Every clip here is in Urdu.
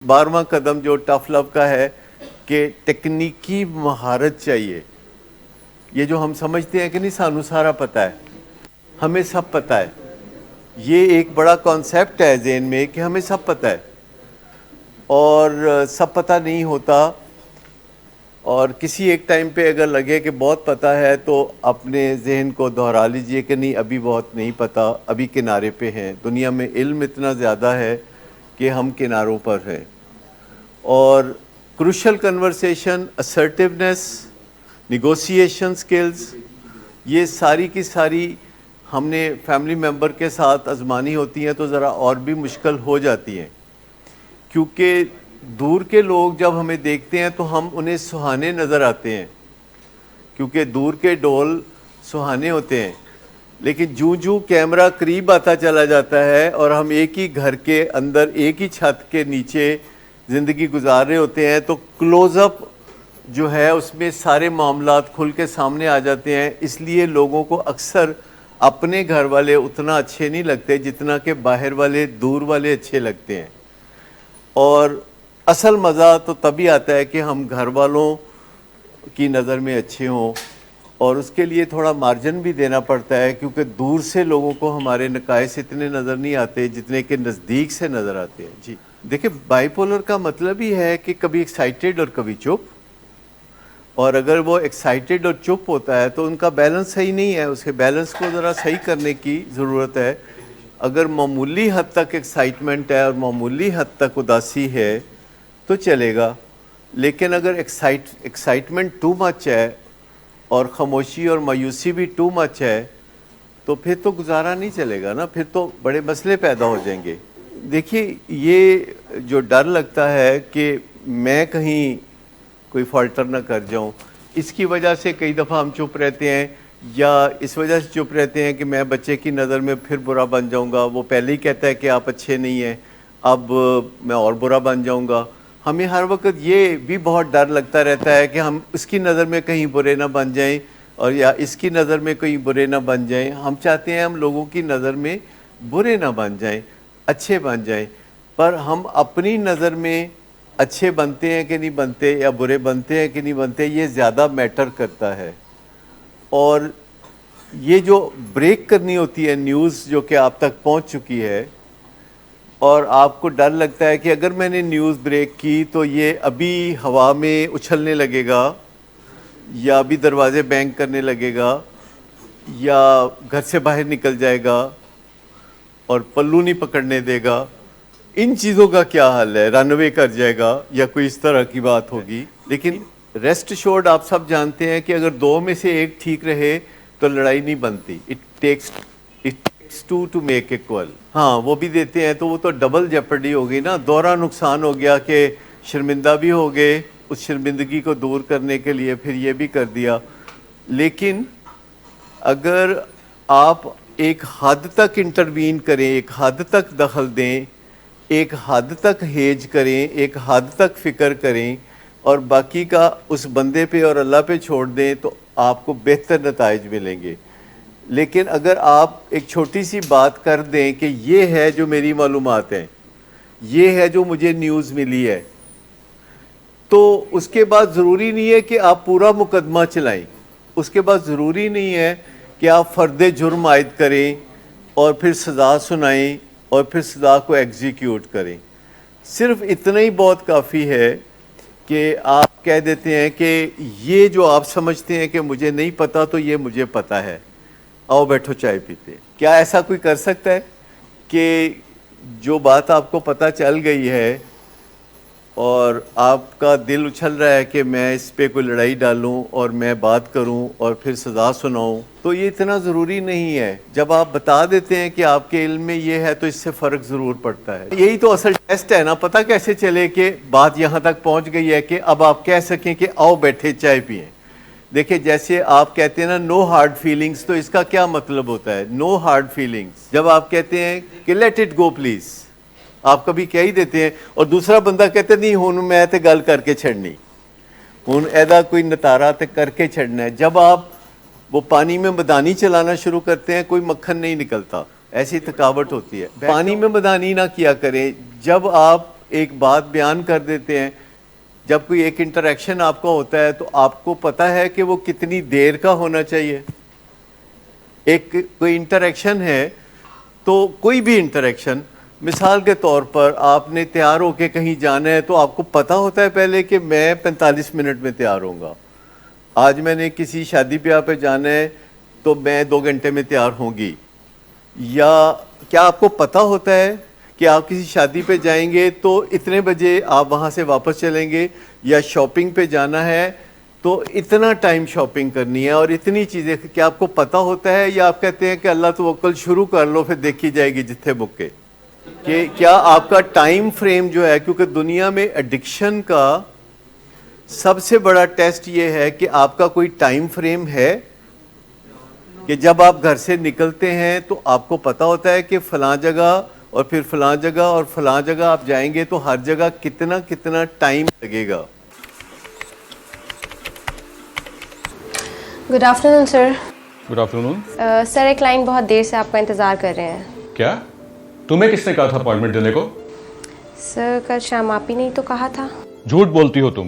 12واں قدم جو ٹف لو کا ہے کہ ٹیکنیکی مہارت چاہیے. یہ جو ہم سمجھتے ہیں کہ نہیں سانو سارا پتہ ہے، ہمیں سب پتہ ہے، یہ ایک بڑا کانسیپٹ ہے ذہن میں کہ ہمیں سب پتہ ہے اور سب پتہ نہیں ہوتا. اور کسی ایک ٹائم پہ اگر لگے کہ بہت پتہ ہے تو اپنے ذہن کو دہرا لیجئے کہ نہیں ابھی بہت نہیں پتہ، ابھی کنارے پہ ہیں. دنیا میں علم اتنا زیادہ ہے کہ ہم کناروں پر ہیں. اور crucial conversation, assertiveness, negotiation skills, یہ ساری کی ساری ہم نے فیملی ممبر کے ساتھ آزمانی ہوتی ہیں تو ذرا اور بھی مشکل ہو جاتی ہیں، کیونکہ دور کے لوگ جب ہمیں دیکھتے ہیں تو ہم انہیں سہانے نظر آتے ہیں، کیونکہ دور کے ڈول سہانے ہوتے ہیں. لیکن جوں کیمرہ قریب آتا چلا جاتا ہے اور ہم ایک ہی گھر کے اندر ایک ہی چھت کے نیچے زندگی گزار رہے ہوتے ہیں تو کلوز اپ جو ہے اس میں سارے معاملات کھل کے سامنے آ جاتے ہیں. اس لیے لوگوں کو اکثر اپنے گھر والے اتنا اچھے نہیں لگتے جتنا کہ باہر والے، دور والے اچھے لگتے ہیں. اور اصل مزہ تو تبھی آتا ہے کہ ہم گھر والوں کی نظر میں اچھے ہوں، اور اس کے لیے تھوڑا مارجن بھی دینا پڑتا ہے، کیونکہ دور سے لوگوں کو ہمارے نقائص اتنے نظر نہیں آتے جتنے کہ نزدیک سے نظر آتے ہیں. جی دیکھیں، بائی پولر کا مطلب ہی ہے کہ کبھی ایکسائٹیڈ اور کبھی چپ، اور اگر وہ ایکسائٹیڈ اور چپ ہوتا ہے تو ان کا بیلنس صحیح نہیں ہے. اس کے بیلنس کو ذرا صحیح کرنے کی ضرورت ہے. اگر معمولی حد تک ایکسائٹمنٹ ہے اور معمولی حد تک اداسی ہے تو چلے گا، لیکن اگر ایکسائٹمنٹ ٹو مچ ہے اور خاموشی اور مایوسی بھی ٹو مچ ہے تو پھر تو گزارا نہیں چلے گا نا، پھر تو بڑے مسئلے پیدا ہو جائیں گے. دیکھیے، یہ جو ڈر لگتا ہے کہ میں کہیں کوئی فالٹر نہ کر جاؤں، اس کی وجہ سے کئی دفعہ ہم چپ رہتے ہیں، یا اس وجہ سے چپ رہتے ہیں کہ میں بچے کی نظر میں پھر برا بن جاؤں گا. وہ پہلے ہی کہتا ہے کہ آپ اچھے نہیں ہیں، اب میں اور برا بن جاؤں گا. ہمیں ہر وقت یہ بھی بہت ڈر لگتا رہتا ہے کہ ہم اس کی نظر میں کہیں برے نہ بن جائیں، اور یا اس کی نظر میں کہیں برے نہ بن جائیں. ہم چاہتے ہیں ہم لوگوں کی نظر میں برے نہ بن جائیں، اچھے بن جائیں. پر ہم اپنی نظر میں اچھے بنتے ہیں کہ نہیں بنتے، یا برے بنتے ہیں کہ نہیں بنتے، یہ زیادہ میٹر کرتا ہے. اور یہ جو بریک کرنی ہوتی ہے نیوز جو کہ آپ تک پہنچ چکی ہے، اور آپ کو ڈر لگتا ہے کہ اگر میں نے نیوز بریک کی تو یہ ابھی ہوا میں اچھلنے لگے گا، یا ابھی دروازے بینگ کرنے لگے گا، یا گھر سے باہر نکل جائے گا اور پلو نہیں پکڑنے دے گا. ان چیزوں کا کیا حل ہے؟ رن اوے کر جائے گا یا کوئی اس طرح کی بات ہوگی. لیکن ریسٹ شورڈ آپ سب جانتے ہیں کہ اگر دو میں سے ایک ٹھیک رہے تو لڑائی نہیں بنتی. It takes two to make equal. ہاں وہ بھی دیتے ہیں تو وہ تو ڈبل جیپرڈی ہو گئی نا، دوہرا نقصان ہو گیا کہ شرمندہ بھی ہو گئے. اس شرمندگی کو دور کرنے کے لیے پھر یہ بھی کر دیا. لیکن اگر آپ ایک حد تک انٹروین کریں، ایک حد تک دخل دیں، ایک حد تک ہیج کریں، ایک حد تک فکر کریں، اور باقی کا اس بندے پہ اور اللہ پہ چھوڑ دیں تو آپ کو بہتر نتائج ملیں گے. لیکن اگر آپ ایک چھوٹی سی بات کر دیں کہ یہ ہے جو میری معلومات ہیں، یہ ہے جو مجھے نیوز ملی ہے، تو اس کے بعد ضروری نہیں ہے کہ آپ پورا مقدمہ چلائیں. اس کے بعد ضروری نہیں ہے کہ آپ فرد جرم عائد کریں اور پھر سزا سنائیں اور پھر سزا کو ایگزیکیوٹ کریں. صرف اتنا ہی بہت کافی ہے کہ آپ کہہ دیتے ہیں کہ یہ جو آپ سمجھتے ہیں کہ مجھے نہیں پتا تو یہ مجھے پتا ہے، آؤ بیٹھو چائے پیتے. کیا ایسا کوئی کر سکتا ہے کہ جو بات آپ کو پتہ چل گئی ہے اور آپ کا دل اچھل رہا ہے کہ میں اس پہ کوئی لڑائی ڈالوں اور میں بات کروں اور پھر سزا سناؤں، تو یہ اتنا ضروری نہیں ہے. جب آپ بتا دیتے ہیں کہ آپ کے علم میں یہ ہے تو اس سے فرق ضرور پڑتا ہے. یہی تو اصل ٹیسٹ ہے نا، پتہ کیسے چلے کہ بات یہاں تک پہنچ گئی ہے کہ اب آپ کہہ سکیں کہ آؤ بیٹھے چائے پئیں. دیکھیں، جیسے آپ کہتے ہیں نا نو ہارڈ فیلنگز، تو اس کا کیا مطلب ہوتا ہے؟ نو ہارڈ فیلنگز جب آپ کہتے ہیں کہ لیٹ اٹ گو پلیز، آپ کبھی کہہ ہی دیتے ہیں اور دوسرا بندہ کہتے نہیں ہوں میں تے گل کر کے چھڑنی، ہوں ایدا کوئی نتارا تے کر کے چھڑنا ہے. جب آپ وہ پانی میں مدانی چلانا شروع کرتے ہیں کوئی مکھن نہیں نکلتا، ایسی تھکاوٹ ہوتی ہے. پانی میں مدانی نہ کیا کریں. جب آپ ایک بات بیان کر دیتے ہیں. جب کوئی ایک انٹریکشن آپ کا ہوتا ہے تو آپ کو پتہ ہے کہ وہ کتنی دیر کا ہونا چاہیے. ایک کوئی انٹریکشن ہے تو کوئی بھی انٹریکشن، مثال کے طور پر آپ نے تیار ہو کے کہیں جانا ہے تو آپ کو پتہ ہوتا ہے پہلے کہ میں 45 منٹ میں تیار ہوں گا. آج میں نے کسی شادی بیاہ پہ جانا ہے تو میں 2 گھنٹے میں تیار ہوں گی. یا کیا آپ کو پتہ ہوتا ہے کہ آپ کسی شادی پہ جائیں گے تو اتنے بجے آپ وہاں سے واپس چلیں گے؟ یا شاپنگ پہ جانا ہے تو اتنا ٹائم شاپنگ کرنی ہے اور اتنی چیزیں، کیا آپ کو پتہ ہوتا ہے؟ یا آپ کہتے ہیں کہ اللہ توکل شروع کر لو پھر دیکھی جائے گی جتنے بکے؟ کہ کیا آپ کا ٹائم فریم جو ہے، کیونکہ دنیا میں ایڈکشن کا سب سے بڑا ٹیسٹ یہ ہے کہ آپ کا کوئی ٹائم فریم ہے کہ جب آپ گھر سے نکلتے ہیں تو آپ کو پتہ ہوتا ہے کہ فلاں جگہ اور پھر فلاں جگہ اور فلاں جگہ آپ جائیں گے تو ہر جگہ کتنا ٹائم لگے گا. گڈ آفٹر نون سر. گڈ آفٹر نون. سر ایک کلائنٹ بہت دیر سے آپ کا انتظار کر رہے ہیں. کیا تمہیں کس نے کہا تھا اپائنٹمنٹ دینے کو؟ سر کل شام آپ ہی نہیں تو کہا تھا. جھوٹ بولتی ہو تم.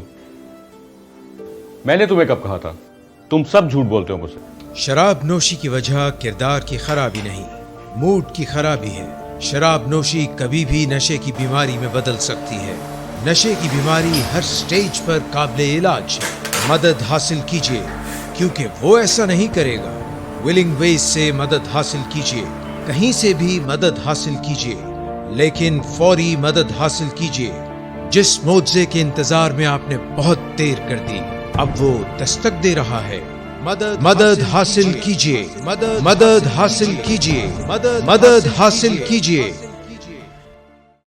میں نے تمہیں کب کہا تھا؟ تم سب جھوٹ بولتے ہو مجھ سے. شراب نوشی کی وجہ کردار کی خرابی نہیں، موڈ کی خرابی ہے. شراب نوشی کبھی بھی نشے کی بیماری میں بدل سکتی ہے. نشے کی بیماری ہر سٹیج پر قابل علاج ہے. مدد حاصل کیجیے کیونکہ وہ ایسا نہیں کرے گا. ولنگ ویز سے مدد حاصل کیجیے، کہیں سے بھی مدد حاصل کیجیے، لیکن فوری مدد حاصل کیجیے. جس معجزے کے انتظار میں آپ نے بہت دیر کر دی اب وہ دستک دے رہا ہے. مدد حاصل کیجیے، مدد حاصل کیجیے، مدد حاصل کیجیے.